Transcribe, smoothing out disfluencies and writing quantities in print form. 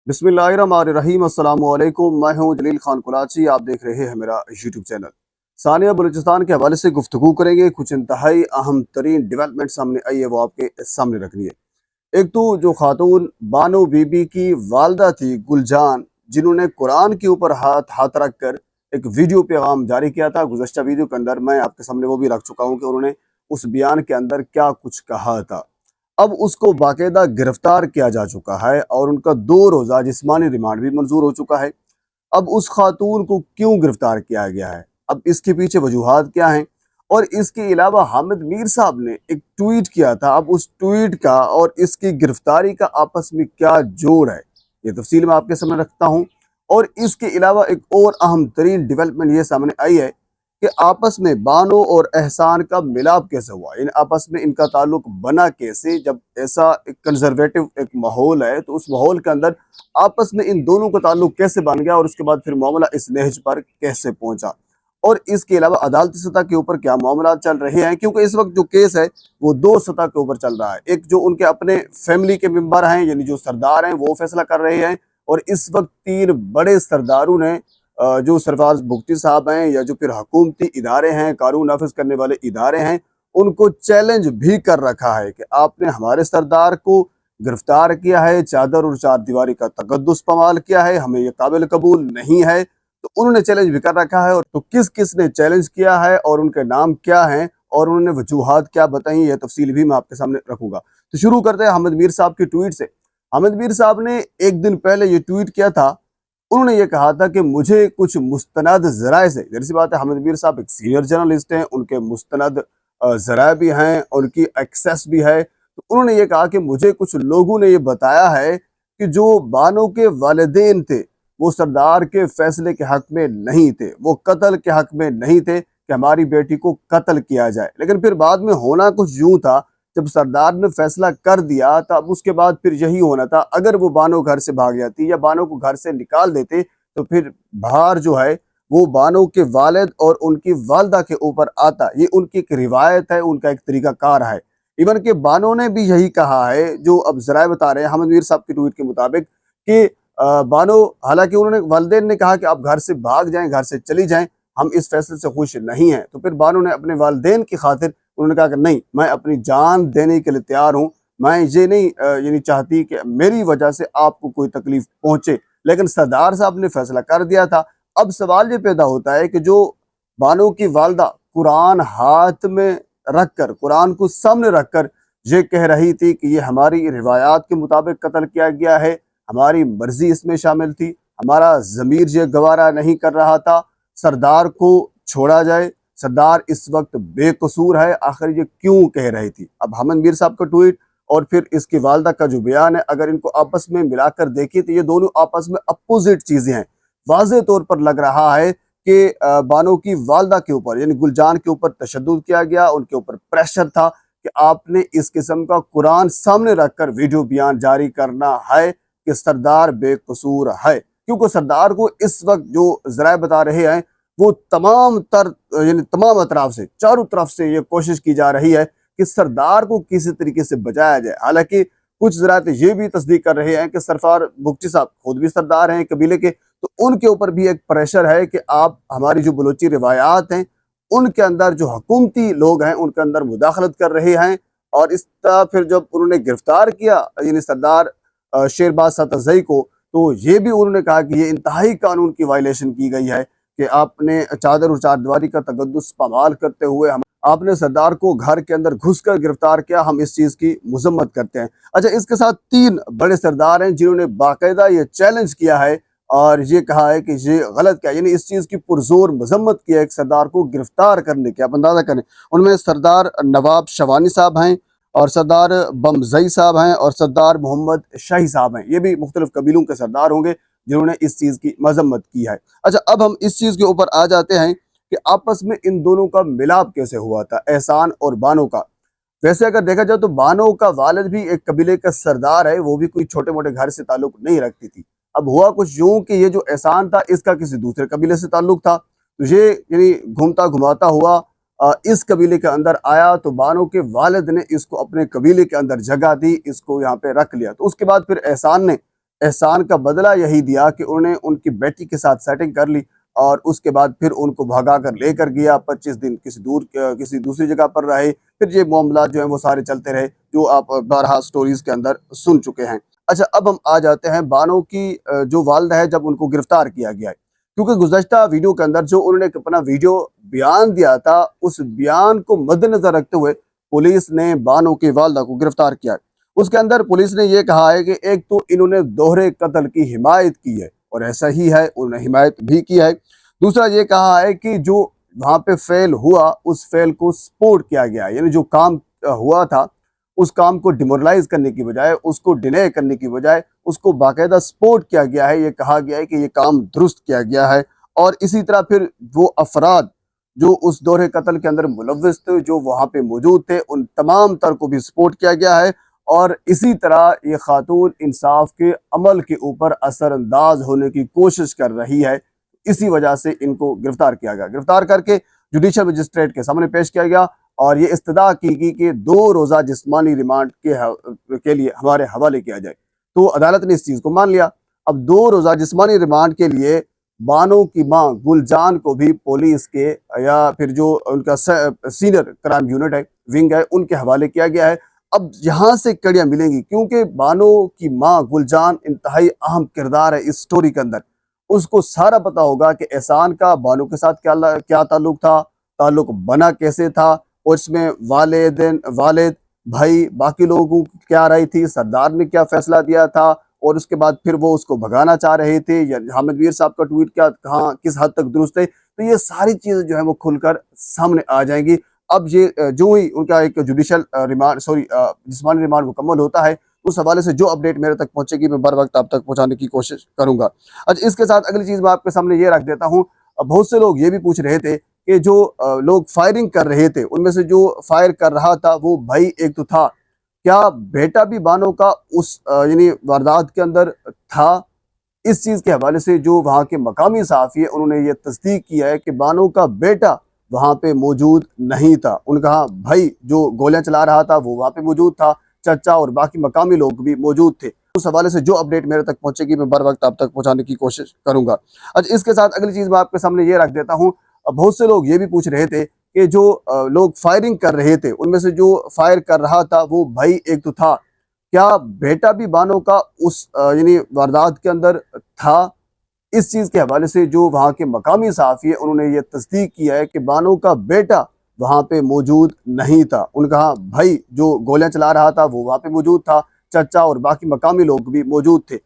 बिस्मिल्लाहिर्रहमानिर्रहीम। अस्सलाम वालेकुम। मैं हूं जलील खान कुलाची। आप देख रहे हैं मेरा यूट्यूब चैनल। सानिया बलूचिस्तान के हवाले से गुफ्तगू करेंगे। कुछ इंतहाई अहम तरीन डेवलपमेंट सामने आई है, वो आपके सामने रखनी है। एक तो जो खातून बानो बीबी की वालदा थी गुलजान, जिन्होंने कुरान के ऊपर हाथ हाथ रख कर एक वीडियो पैगाम जारी किया था। गुज़श्ता वीडियो के अंदर मैं आपके सामने वो भी रख चुका हूँ कि उन्होंने उस बयान के अंदर क्या कुछ कहा था। अब उसको बाकायदा गिरफ्तार किया जा चुका है और उनका 2 रोज़ा जिस्मानी रिमांड भी मंजूर हो चुका है। अब उस खातून को क्यों गिरफ्तार किया गया है, अब इसके पीछे वजूहात क्या हैं, और इसके अलावा हामिद मीर साहब ने एक ट्वीट किया था। अब उस ट्वीट का और इसकी गिरफ्तारी का आपस में क्या जोड़ है, ये तफसील मैं आपके सामने रखता हूँ। और इसके अलावा एक और अहम तरीन डेवलपमेंट ये सामने आई है कि आपस में बानो और एहसान का मिलाप कैसे हुआ, इन आपस में इनका ताल्लुक बना कैसे। जब ऐसा एक कंजर्वेटिव एक माहौल है तो उस माहौल के अंदर आपस में इन दोनों का ताल्लुक कैसे बन गया और उसके बाद फिर मामला इस नहज पर कैसे पहुंचा। और इसके अलावा अदालती सतह के ऊपर क्या मामला चल रहे हैं, क्योंकि इस वक्त जो केस है वो 2 सतह के ऊपर चल रहा है। एक जो उनके अपने फैमिली के मेंबर हैं, यानी जो सरदार हैं, वो फैसला कर रहे हैं। और इस वक्त 3 बड़े सरदारों ने जो सरफराज बुगटी साहब हैं या जो फिर हुकूमती इदारे हैं, कानून नाफिज करने वाले इदारे हैं, उनको चैलेंज भी कर रखा है कि आपने हमारे सरदार को गिरफ्तार किया है, चादर और चार दीवारी का तकद्दुस पमाल किया है, हमें ये काबिल कबूल नहीं है। तो उन्होंने चैलेंज भी कर रखा है। और तो किस किस ने चैलेंज किया है और उनके नाम क्या हैं और उन्होंने वजूहात क्या बताई, ये तफसील भी मैं आपके सामने रखूंगा। तो शुरू करते हैं हामिद मीर साहब की ट्वीट से। हामिद मीर साहब ने एक दिन पहले ये ट्वीट किया था। उन्होंने ये कहा था कि मुझे कुछ मुस्तनद ज़राए से, जैसी सी बात है, हामिद मीर साहब एक सीनियर जर्नलिस्ट हैं, उनके मुस्तनद ज़राए भी हैं, उनकी एक्सेस भी है। तो उन्होंने ये कहा कि मुझे कुछ लोगों ने ये बताया है कि जो बानो के वालिदैन थे वो सरदार के फैसले के हक में नहीं थे, वो कत्ल के हक में नहीं थे कि हमारी बेटी को कत्ल किया जाए। लेकिन फिर बाद में होना कुछ यूं था, जब सरदार ने फैसला कर दिया तब उसके बाद फिर यही होना था। अगर वो बानो घर से भाग जाती या बानो को घर से निकाल देते तो फिर भार जो है वो बानो के वालिद और उनकी वालदा के ऊपर आता। ये उनकी एक रिवायत है, उनका एक तरीका कार है। इवन के बानो ने भी यही कहा है, जो अब जराए बता रहे हैं हामिद मीर साहब के ट्वीट के मुताबिक, कि बानो, हालांकि उन्होंने वालिदैन ने कहा कि आप घर से भाग जाएं, घर से चली जाएं, हम इस फैसले से खुश नहीं हैं। तो फिर बानो ने अपने वालिदैन की खातिर उन्होंने कहा कि नहीं, मैं अपनी जान देने के लिए तैयार हूँ, मैं ये नहीं यानी चाहती कि मेरी वजह से आपको कोई तकलीफ पहुंचे। लेकिन सरदार साहब ने फैसला कर दिया था। अब सवाल ये पैदा होता है कि जो बानो की वालदा कुरान हाथ में रखकर, कुरान को सामने रखकर ये कह रही थी कि ये हमारी रिवायात के मुताबिक कत्ल किया गया है, हमारी मर्जी इसमें शामिल थी, हमारा ज़मीर ये गवारा नहीं कर रहा था, सरदार को छोड़ा जाए, सरदार इस वक्त बेकसूर है, आखिर ये क्यों कह रही थी। अब हामिद मीर साहब का ट्वीट और फिर इसकी वालदा का जो बयान है, अगर इनको आपस में मिलाकर देखिए तो ये दोनों आपस में अपोजिट चीजें हैं। वाज़ेह तौर पर लग रहा है कि बानो की वालदा के ऊपर यानी गुलजान के ऊपर तशद्दुद किया गया, उनके ऊपर प्रेशर था कि आपने इस किस्म का कुरान सामने रखकर वीडियो बयान जारी करना है कि सरदार बेकसूर है। क्योंकि सरदार को इस वक्त जो जराए बता रहे हैं वो तमाम तर यानी तमाम अतराफ से, चारों तरफ से ये कोशिश की जा रही है कि सरदार को किसी तरीके से बचाया जाए। हालांकि कुछ ज़रात ये भी तस्दीक कर रहे हैं कि सरफार बुगटी साहब खुद भी सरदार हैं कबीले के, तो उनके ऊपर भी एक प्रेशर है कि आप हमारी जो बलोची रिवायात हैं उनके अंदर जो हुकूमती लोग हैं उनके अंदर मुदाखलत कर रहे हैं। और इस तरह फिर जब उन्होंने गिरफ्तार किया यानी सरदार शेरबाज सतज़ई को, तो ये भी उन्होंने कहा कि ये इंतहाई कानून की वायलेशन की गई है कि आपने चादर और चारदीवारी का तकद्दुस पामाल करते हुए हम आपने सरदार को घर के अंदर घुसकर गिरफ्तार किया, हम इस चीज़ की मजम्मत करते हैं। अच्छा, इसके साथ 3 बड़े सरदार हैं जिन्होंने बाकायदा ये चैलेंज किया है और ये कहा है कि ये गलत क्या, यानी इस चीज़ की पुरजोर मजम्मत की है एक सरदार को गिरफ्तार करने की। आप अंदाज़ा करें, उनमें सरदार नवाब शवानी साहब हैं और सरदार बमजई साहब हैं और सरदार मोहम्मद शाही साहब हैं। ये भी मुख्तलिफ कबीलों के सरदार होंगे जिन्होंने इस चीज़ की मजम्मत की है। अच्छा, अब हम इस चीज़ के ऊपर आ जाते हैं कि आपस में इन दोनों का मिलाप कैसे हुआ था, एहसान और बानो का। वैसे अगर देखा जाए तो बानो का वालिद भी एक कबीले का सरदार है, वो भी कोई छोटे मोटे घर से ताल्लुक नहीं रखती थी। अब हुआ कुछ यूं कि ये जो एहसान था इसका किसी दूसरे कबीले से ताल्लुक था, तो ये यानी घूमता घुमाता हुआ इस कबीले के अंदर आया, तो बानो के वालिद ने इसको अपने कबीले के अंदर जगह दी, इसको यहाँ पे रख लिया। तो उसके बाद फिर احسان کا بدلہ یہی دیا کہ انہوں نے ان کی بیٹی کے ساتھ سیٹنگ کر لی اور اس کے بعد پھر ان کو بھگا کر لے کر گیا، 25 دن کسی دوسری جگہ پر رہے، پھر یہ معاملات جو ہیں وہ سارے چلتے رہے، جو آپ بارہا سٹوریز کے اندر سن چکے ہیں۔ اچھا، اب ہم آ جاتے ہیں بانو کی جو والدہ ہے، جب ان کو گرفتار کیا گیا ہے، کیونکہ گزشتہ ویڈیو کے اندر جو انہوں نے اپنا ویڈیو بیان دیا تھا، اس بیان کو مد نظر رکھتے ہوئے پولیس نے بانو کی والدہ کو گرفتار کیا ہے۔ اس کے اندر پولیس نے یہ کہا ہے کہ ایک تو انہوں نے دوہرے قتل کی حمایت کی ہے، اور ایسا ہی ہے، انہوں نے حمایت بھی کی ہے۔ دوسرا یہ کہا ہے کہ جو وہاں پہ فیل ہوا، اس فیل کو سپورٹ کیا گیا ہے، یعنی جو کام ہوا تھا اس کام کو ڈیمورلائز کرنے کی بجائے، اس کو ڈینے کرنے کی بجائے، اس کو باقاعدہ سپورٹ کیا گیا ہے۔ یہ کہا گیا ہے کہ یہ کام درست کیا گیا ہے، اور اسی طرح پھر وہ افراد جو اس دورے قتل کے اندر ملوث تھے، جو وہاں پہ موجود تھے، ان تمام تر کو بھی سپورٹ کیا گیا ہے، اور اسی طرح یہ خاتون انصاف کے عمل کے اوپر اثر انداز ہونے کی کوشش کر رہی ہے۔ اسی وجہ سے ان کو گرفتار کیا گیا، گرفتار کر کے جوڈیشل مجسٹریٹ کے سامنے پیش کیا گیا، اور یہ استدعا کی گئی کہ 2 روزہ جسمانی ریمانڈ کے لیے ہمارے حوالے کیا جائے۔ تو عدالت نے اس چیز کو مان لیا۔ اب 2 روزہ جسمانی ریمانڈ کے لیے بانو کی ماں گلجان کو بھی پولیس کے یا پھر جو ان کا سینئر کرائم یونٹ ہے، ونگ ہے، ان کے حوالے کیا گیا ہے۔ اب یہاں سے کڑیاں ملیں گی، کیونکہ بانو کی ماں گلجان انتہائی اہم کردار ہے اس سٹوری کے اندر۔ اس کو سارا پتا ہوگا کہ احسان کا بانو کے ساتھ کیا تعلق تھا، تعلق بنا کیسے تھا، اور اس میں والد، بھائی، باقی لوگوں کی کیا رائے تھی، سردار نے کیا فیصلہ دیا تھا، اور اس کے بعد پھر وہ اس کو بھگانا چاہ رہے تھے، یا حامد میر صاحب کا ٹویٹ کہاں کس حد تک درست ہے۔ تو یہ ساری چیزیں جو ہیں وہ کھل کر سامنے آ جائیں گی۔ اب یہ جو ہی ان کا ایک جوڈیشل جسمانی ریمانڈ مکمل ہوتا ہے، اس حوالے سے جو اپڈیٹ میرے تک پہنچے گی میں بر وقت آپ تک پہنچانے کی کوشش کروں گا۔ اچھا، اس کے ساتھ اگلی چیز میں آپ کے سامنے یہ رکھ دیتا ہوں، بہت سے لوگ یہ بھی پوچھ رہے تھے کہ جو لوگ فائرنگ کر رہے تھے، ان میں سے جو فائر کر رہا تھا وہ بھائی ایک تو تھا، کیا بیٹا بھی بانو کا اس یعنی واردات کے اندر تھا؟ اس چیز کے حوالے سے جو وہاں کے مقامی صحافی ہیں، انہوں نے یہ تصدیق کیا ہے کہ بانو کا بیٹا وہاں پہ موجود نہیں تھا۔ ان کا بھائی جو گولیاں چلا رہا تھا وہ وہاں پہ موجود تھا، چچا اور باقی مقامی لوگ بھی موجود تھے۔ اس حوالے سے جو اپڈیٹ میرے تک پہنچے گی میں بر وقت آپ تک پہنچانے کی کوشش کروں گا۔ اچھا، اس کے ساتھ اگلی چیز میں آپ کے سامنے یہ رکھ دیتا ہوں، بہت سے لوگ یہ بھی پوچھ رہے تھے کہ جو لوگ فائرنگ کر رہے تھے، ان میں سے جو فائر کر رہا تھا وہ بھائی ایک تو تھا، کیا بیٹا بھی بانو کا اس یعنی واردات کے اندر تھا؟ اس چیز کے حوالے سے جو وہاں کے مقامی صحافی ہیں، انہوں نے یہ تصدیق کیا ہے کہ بانو کا بیٹا وہاں پہ موجود نہیں تھا۔ ان کا بھائی جو گولیاں چلا رہا تھا وہ وہاں پہ موجود تھا، چچا اور باقی مقامی لوگ بھی موجود تھے۔